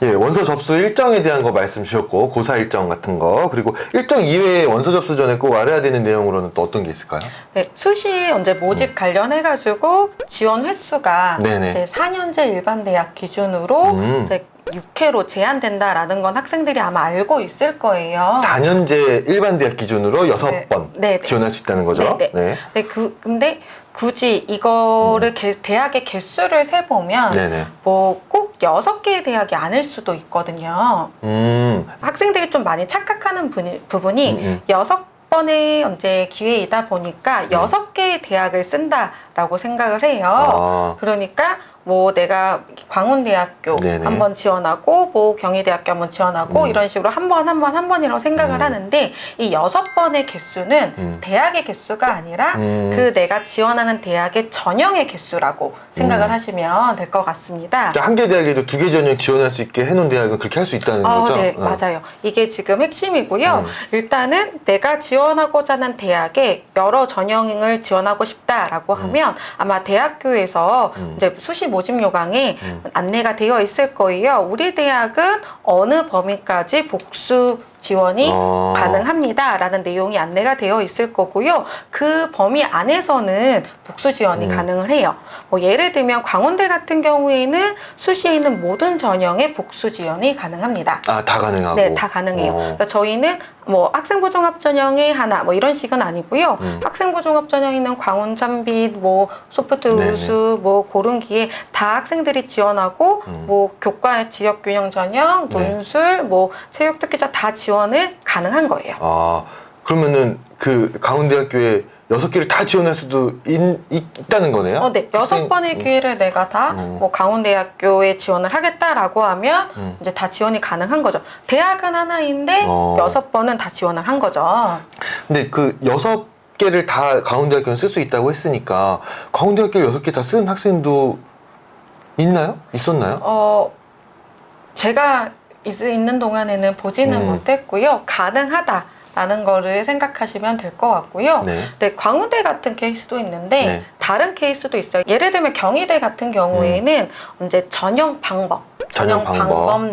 예, 원서 접수 일정에 대한 거 말씀 주셨고, 고사 일정 같은 거, 그리고 일정 이외에 원서 접수 전에 꼭 알아야 되는 내용으로는 또 어떤 게 있을까요? 네, 수시 이제 모집 관련해가지고 지원 횟수가 네네. 이제 4년제 일반 대학 기준으로 이제 6회로 제한된다라는 건 학생들이 아마 알고 있을 거예요. 4년제 일반 대학 기준으로 6번 네. 지원할 수 있다는 거죠? 네. 네, 근데 굳이 이거를 대학의 개수를 세보면 네네. 뭐 꼭 6개의 대학이 아닐 수도 있거든요. 학생들이 좀 많이 착각하는 부분이 6번의 이제 기회이다 보니까 6개의 대학을 쓴다라고 생각을 해요. 그러니까 뭐 내가 광운대학교 네네. 한번 지원하고 뭐 경희대학교 한번 지원하고 이런 식으로 한 번이라고 생각을 하는데 이 6번의 개수는 대학의 개수가 아니라 그 내가 지원하는 대학의 전형의 개수라고 생각을 하시면 될 것 같습니다. 한 개 대학에도 2개 전형 지원할 수 있게 해놓은 대학은 그렇게 할 수 있다는 거죠? 네, 맞아요. 이게 지금 핵심이고요. 일단은 내가 지원하고자 하는 대학에 여러 전형을 지원하고 싶다라고 하면 아마 대학교에서 이제 수시 모집 요강에 안내가 되어 있을 거예요. 우리 대학은 어느 범위까지 복수 지원이 가능합니다 라는 내용이 안내가 되어 있을 거고요. 그 범위 안에서는 복수 지원이 가능을 해요. 뭐 예를 들면 광운대 같은 경우에는 수시에 있는 모든 전형의 복수 지원이 가능합니다. 다 가능하고? 네, 다 가능해요. 그러니까 저희는 뭐 학생부 종합 전형에 하나 뭐 이런 식은 아니고요. 학생부 종합 전형에 있는 광운, 참빛, 뭐 소프트 우수, 뭐 고른기에 다 학생들이 지원하고 뭐 교과 지역 균형 전형, 논술, 뭐 체육 특기자 다 지원을 가능한 거예요. 그러면은 그 강원대학교에 6개를 다 지원할 수도 있다는 거네요? 네. 6번의 기회를 내가 다 뭐 강원대학교에 지원을 하겠다라고 하면 이제 다 지원이 가능한 거죠. 대학은 하나인데 6번은 다 지원을 한 거죠. 근데 그 6개를 다 강원대학교는 쓸 수 있다고 했으니까 강원대학교를 6개 다 쓴 학생도 있나요? 있었나요? 제가 있는 동안에는 보지는 못했고요. 가능하다. 라는 거를 생각하시면 될 것 같고요. 네, 광운대 같은 케이스도 있는데 다른 케이스도 있어요. 예를 들면 경희대 같은 경우에는 이제 전형 방법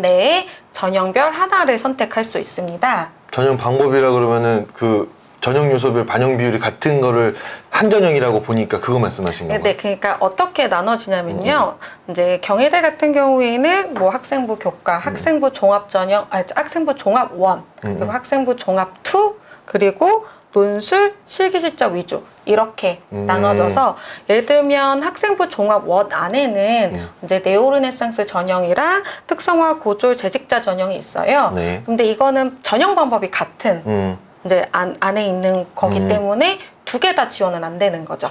내에 전형별 하나를 선택할 수 있습니다. 전형 방법이라 그러면은 그 전형 요소별 반영 비율이 같은 거를 한 전형이라고 보니까 그거 말씀하신 건가요? 네, 그러니까 어떻게 나눠지냐면요. 이제 경희대 같은 경우에는 뭐 학생부 교과, 학생부 종합 전형, 학생부 종합 1, 그리고 학생부 종합 2, 그리고 논술, 실기실적 위주 이렇게 나눠져서 예를 들면 학생부 종합 1 안에는 이제 네오르네상스 전형이랑 특성화 고졸 재직자 전형이 있어요. 근데 이거는 전형 방법이 같은 이제 안에 있는 거기 때문에 2개 다 지원은 안 되는 거죠.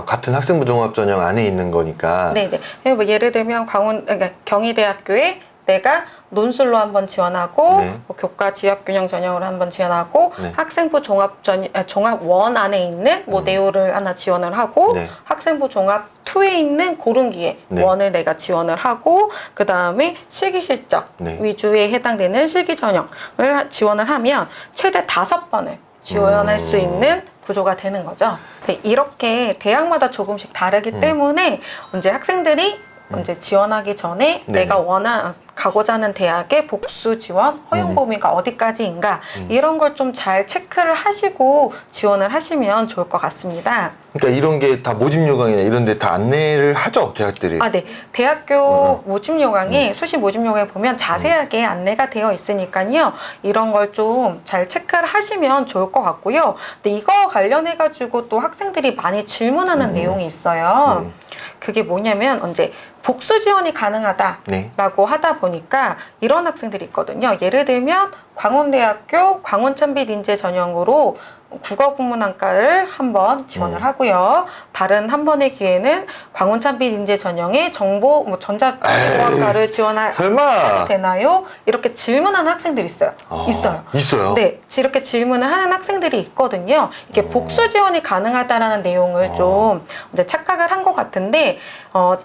같은 학생부 종합 전형 안에 있는 거니까. 네네. 뭐 예를 들면 그러니까 경희대학교에 내가 논술로 한번 지원하고 뭐 교과 지역균형 전형으로 한번 지원하고 학생부 종합 1 안에 있는 뭐 네오를 하나 지원을 하고 학생부 종합 2에 있는 고른기에 1을 내가 지원을 하고 그 다음에 실기실적 위주에 해당되는 실기 전형을 지원을 하면 최대 5번을 지원할 수 있는 구조가 되는 거죠. 이렇게 대학마다 조금씩 다르기 때문에 이제 학생들이 이제 지원하기 전에 내가 가고자 하는 대학의 복수 지원 허용 범위가 어디까지인가 이런 걸 좀 잘 체크를 하시고 지원을 하시면 좋을 것 같습니다. 그러니까 이런 게 다 모집 요강이나 이런 데 다 안내를 하죠, 대학들이? 네. 대학교 모집 요강에 수시 모집 요강에 보면 자세하게 안내가 되어 있으니까요. 이런 걸 좀 잘 체크를 하시면 좋을 것 같고요. 근데 이거 관련해 가지고 또 학생들이 많이 질문하는 내용이 있어요. 그게 뭐냐면 이제 복수 지원이 가능하다라고 하다 보니까 이런 학생들이 있거든요. 예를 들면 광운대학교 광운참빛인재 전형으로 국어 국문학과를 한번 지원을 하고요. 다른 한 번의 기회는 광운참빛인재 전형의 정보 뭐 전자정보학과를 지원할 설마 되나요? 이렇게 질문하는 학생들이 있어요. 있어요? 네, 이렇게 질문을 하는 학생들이 있거든요. 이게 복수 지원이 가능하다라는 내용을 좀 이제 착각을 한 것 같은데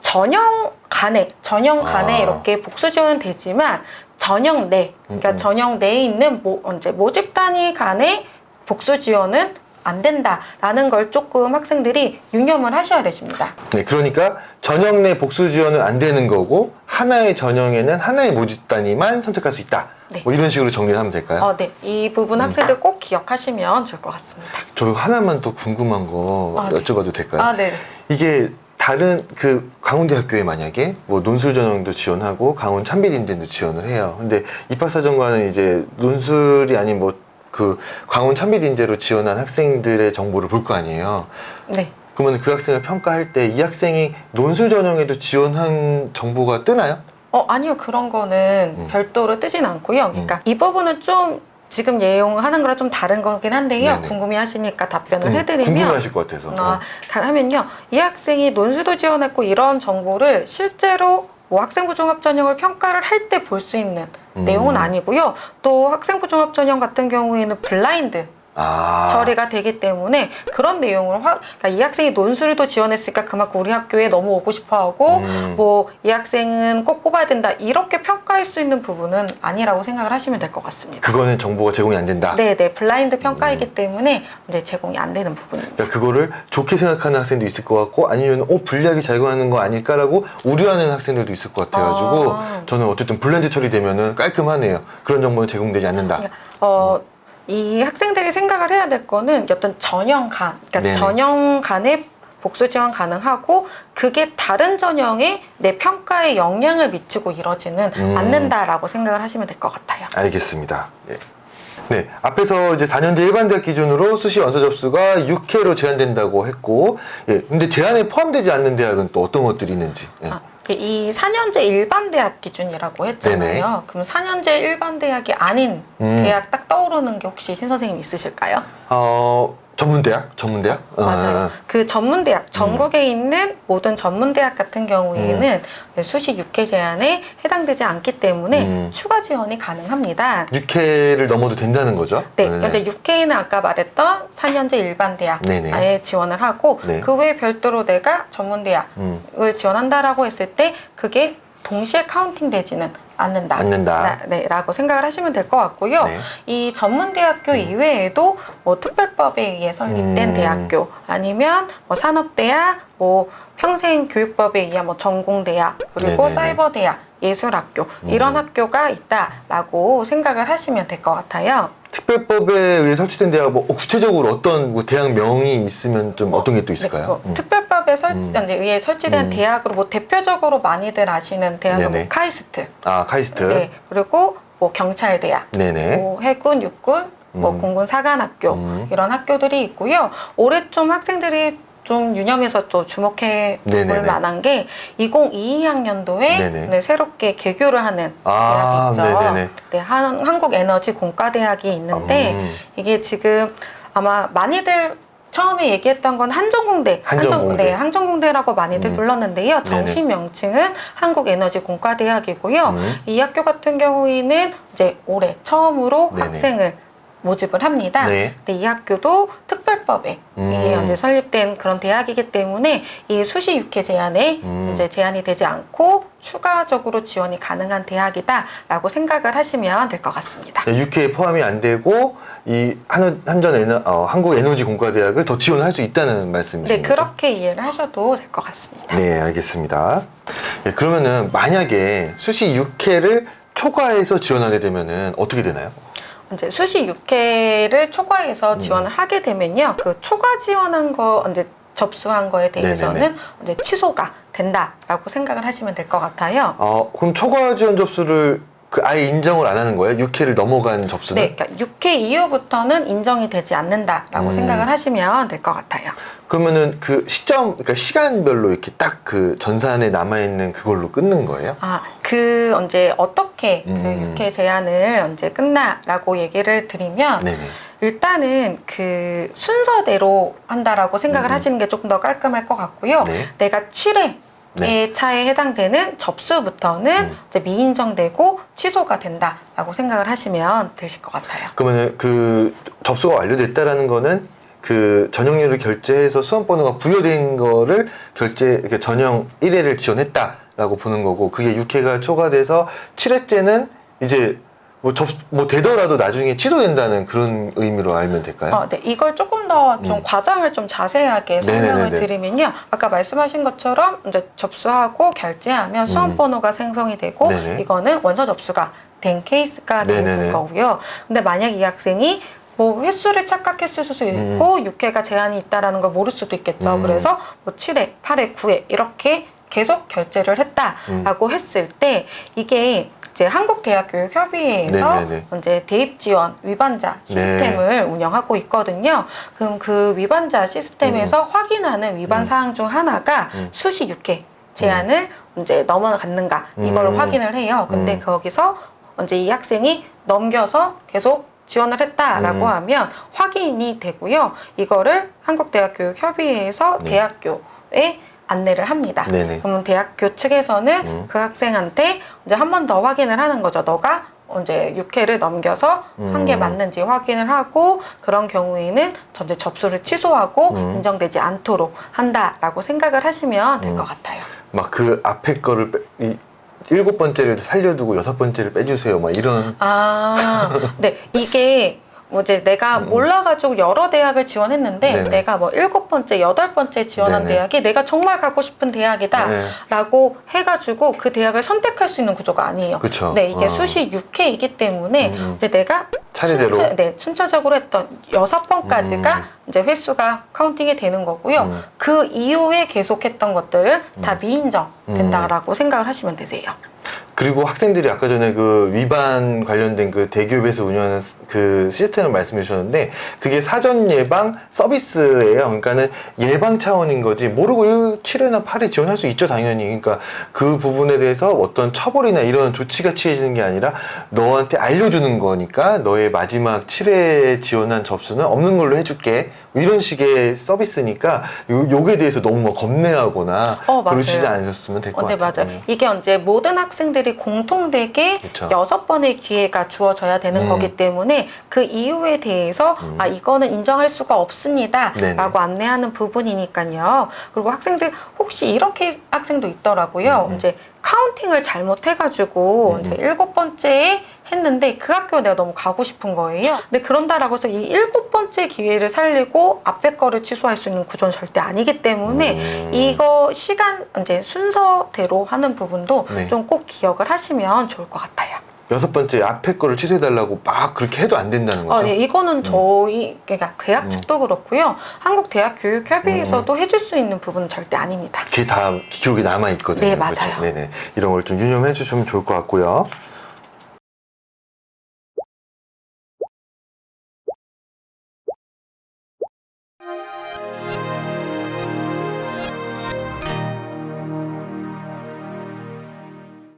전형 간에 이렇게 복수 지원은 되지만 전형 내, 그러니까 전형 내에 있는 이제 모집 단위 간의 복수 지원은 안 된다라는 걸 조금 학생들이 유념을 하셔야 되십니다. 네, 그러니까 전형 내 복수 지원은 안 되는 거고 하나의 전형에는 하나의 모집 단위만 선택할 수 있다. 네. 뭐 이런 식으로 정리를 하면 될까요? 네. 이 부분 학생들 꼭 기억하시면 좋을 것 같습니다. 저 하나만 또 궁금한 거 네. 여쭤봐도 될까요? 네. 이게 다른 그 강원대학교에 만약에 뭐 논술 전형도 지원하고 강원 찬빛인재도 지원을 해요. 근데 입학사정관은 이제 논술이 아닌 뭐 그 강원 찬빛인재로 지원한 학생들의 정보를 볼 거 아니에요. 네. 그러면 그 학생을 평가할 때 이 학생이 논술 전형에도 지원한 정보가 뜨나요? 아니요. 그런 거는 별도로 뜨진 않고요. 그러니까 이 부분은 좀 지금 예용하는 거랑 좀 다른 거긴 한데요. 네네. 궁금해하시니까 답변을 해드리면 궁금하실 것 같아서. 하면요. 이 학생이 논술도 지원했고 이런 정보를 실제로 뭐 학생부 종합 전형을 평가를 할 때 볼 수 있는 내용은 아니고요. 또 학생부 종합 전형 같은 경우에는 블라인드 처리가 되기 때문에 그런 내용을 그러니까 이 학생이 논술도 지원했으니까 그만큼 우리 학교에 너무 오고 싶어하고 뭐 이 학생은 꼭 뽑아야 된다 이렇게 평가할 수 있는 부분은 아니라고 생각을 하시면 될 것 같습니다. 그거는 정보가 제공이 안 된다. 네네 블라인드 평가이기 때문에 이제 제공이 안 되는 부분입니다. 그러니까 그거를 좋게 생각하는 학생도 있을 것 같고 아니면 불리하게 작용하는 거 아닐까라고 우려하는 학생들도 있을 것 같아가지고 저는 어쨌든 블라인드 처리되면은 깔끔하네요. 그런 정보는 제공되지 않는다. 이 학생들이 생각을 해야 될 거는 어떤 전형간, 그러니까 네네. 전형간에 복수 지원 가능하고 그게 다른 전형에 내 평가에 영향을 미치고 이러지는 않는다라고 생각을 하시면 될 것 같아요. 알겠습니다. 예. 네, 앞에서 이제 4년제 일반대학 기준으로 수시 원서 접수가 6회로 제한된다고 했고, 예, 근데 제한에 포함되지 않는 대학은 또 어떤 것들이 있는지. 예. 이 4년제 일반대학 기준이라고 했잖아요. 네네. 그럼 4년제 일반대학이 아닌 대학 딱 떠오르는 게 혹시 신 선생님 있으실까요? 전문대학? 맞아요. 그 전문대학, 전국에 있는 모든 전문대학 같은 경우에는 수시 6회 제한에 해당되지 않기 때문에 추가 지원이 가능합니다. 6회를 넘어도 된다는 거죠? 네, 현재 6회는 아까 말했던 4년제 일반대학에 지원을 하고 네. 그 외에 별도로 내가 전문대학을 지원한다라고 했을 때 그게 동시에 카운팅 되지는 않는다. 네, 라고 생각을 하시면 될 것 같고요. 네. 이 전문대학교 이외에도 뭐 특별법에 의해 설립된 대학교 아니면 뭐 산업대학, 뭐 평생교육법에 의한 뭐 전공대학 그리고 네네네. 사이버대학, 예술학교 이런 학교가 있다라고 생각을 하시면 될 것 같아요. 특별법에 의해 설치된 대학 뭐 구체적으로 어떤 뭐 대학명이 있으면 좀 어떤 게 또 있을까요? 특별법에 의해 설치된 대학으로 뭐 대표적으로 많이들 아시는 대학은 뭐 카이스트. 카이스트. 네. 그리고 뭐 경찰대학, 네네. 뭐 해군, 육군, 뭐 공군 사관학교 이런 학교들이 있고요. 올해 좀 학생들이 좀 유념해서 또 주목해 볼 만한 게 2022학년도에 새롭게 개교를 하는 대학이 있죠. 네네네. 네, 한국에너지공과대학이 있는데 이게 지금 아마 많이들 처음에 얘기했던 건 항전공대라고 많이들 불렀는데요. 정식 명칭은 한국에너지공과대학이고요. 이 학교 같은 경우에는 이제 올해 처음으로 학생을 모집을 합니다. 네. 근데 이 학교도 특별법에 의해 이제 설립된 그런 대학이기 때문에 이 수시 6회 제한에 이제 제한이 되지 않고 추가적으로 지원이 가능한 대학이다라고 생각을 하시면 될 것 같습니다. 6회에 포함이 안 되고 이 한국에너지공과대학을 더 지원할 수 있다는 말씀이시죠? 네, 그렇게 이해를 하셔도 될 것 같습니다. 네, 알겠습니다. 네, 그러면은 만약에 수시 6회를 초과해서 지원하게 되면은 어떻게 되나요? 이제 수시 6회를 초과해서 지원을 하게 되면요, 그 초과 지원한 거 이제 접수한 거에 대해서는 이제 취소가 된다라고 생각을 하시면 될 것 같아요. 그럼 초과 지원 접수를 아예 인정을 안 하는 거예요? 6회를 넘어간 접수는? 네, 그러니까 6회 이후부터는 인정이 되지 않는다라고 생각을 하시면 될 것 같아요. 그러면은 그 그러니까 시간별로 이렇게 딱 그 전산에 남아있는 그걸로 끊는 거예요? 언제 어떻게 그 6회 제한을 언제 끝나라고 얘기를 드리면 일단은 그 순서대로 한다라고 생각을 하시는 게 조금 더 깔끔할 것 같고요. 내가 7회 차에 해당되는 접수부터는 이제 미인정되고 취소가 된다라고 생각을 하시면 되실 것 같아요. 그러면은 그 접수가 완료됐다라는 거는 그 전형률을 결제해서 수험번호가 부여된 거를 이렇게 전형 1회를 지원했다라고 보는 거고, 그게 6회가 초과돼서 7회째는 이제 뭐 되더라도 나중에 취소된다는 그런 의미로 알면 될까요? 네, 이걸 조금 더 좀 과장을 좀 자세하게 설명을 네네네네. 드리면요. 아까 말씀하신 것처럼 이제 접수하고 결제하면 수험번호가 생성이 되고 네네. 이거는 원서 접수가 된 케이스가 네네네. 되는 거고요. 근데 만약 이 학생이 뭐 횟수를 착각했을 수도 있고 6회가 제한이 있다라는 걸 모를 수도 있겠죠. 그래서 뭐 7회, 8회, 9회 이렇게 계속 결제를 했다라고 했을 때 이게 이제 한국대학교육협의회에서 네네네. 이제 대입 지원 위반자 시스템을 운영하고 있거든요. 그럼 그 위반자 시스템에서 확인하는 위반 사항 중 하나가 수시 6회 제한을 이제 넘어갔는가 이걸 확인을 해요. 근데 거기서 이제 이 학생이 넘겨서 계속 지원을 했다라고 하면 확인이 되고요. 이거를 한국대학교육협의회에서 대학교에 안내를 합니다. 네네. 그러면 대학교 측에서는 그 학생한테 이제 한 번 더 확인을 하는 거죠. 너가 이제 6회를 넘겨서 한 게 맞는지 확인을 하고 그런 경우에는 전제 접수를 취소하고 인정되지 않도록 한다라고 생각을 하시면 될 것 같아요. 막 그 앞에 거를 7번째를 살려두고 6번째를 빼주세요. 막 이런. 네. 이게 뭐 이제 내가 몰라가지고 여러 대학을 지원했는데 네네. 내가 뭐 7번째, 8번째 지원한 네네. 대학이 내가 정말 가고 싶은 대학이다 네. 라고 해가지고 그 대학을 선택할 수 있는 구조가 아니에요. 그쵸. 네, 이게 수시 6회이기 때문에 이제 내가 차례대로. 순차적으로 했던 6번까지가 이제 횟수가 카운팅이 되는 거고요. 그 이후에 계속했던 것들은 다 미인정된다라고 생각을 하시면 되세요. 그리고 학생들이 아까 전에 그 위반 관련된 그 대기업에서 운영하는 그 시스템을 말씀해 주셨는데 그게 사전 예방 서비스예요. 그러니까는 예방 차원인 거지 모르고 7회나 8회 지원할 수 있죠, 당연히. 그러니까 그 부분에 대해서 어떤 처벌이나 이런 조치가 취해지는 게 아니라 너한테 알려주는 거니까 너의 마지막 7회 지원한 접수는 없는 걸로 해줄게. 이런 식의 서비스니까 요게 대해서 너무 막 겁내하거나 그러시지 맞아요. 않으셨으면 될 것 네, 같아요. 맞아요. 이게 이제 모든 학생들이 공통되게 그쵸. 6번의 기회가 주어져야 되는 거기 때문에 그 이유에 대해서 이거는 인정할 수가 없습니다 네네. 라고 안내하는 부분이니까요. 그리고 학생들 혹시 이런 학생도 있더라고요. 이제 카운팅을 잘못해가지고 이제 7번째에 했는데 그 학교에 내가 너무 가고 싶은 거예요. 근데 그런다라고 해서 이 7번째 기회를 살리고 앞에 거를 취소할 수 있는 구조는 절대 아니기 때문에 이거 시간 이제 순서대로 하는 부분도 네. 좀 꼭 기억을 하시면 좋을 것 같아요. 6번째 앞에 거를 취소해달라고 막 그렇게 해도 안 된다는 거죠? 네, 이거는 저희 그러니까 대학 측도 그렇고요. 한국대학교육협의회에서도 해줄 수 있는 부분은 절대 아닙니다. 그게 다 기록이 남아있거든요. 네, 그렇죠? 맞아요. 네네. 이런 걸 좀 유념해 주시면 좋을 것 같고요.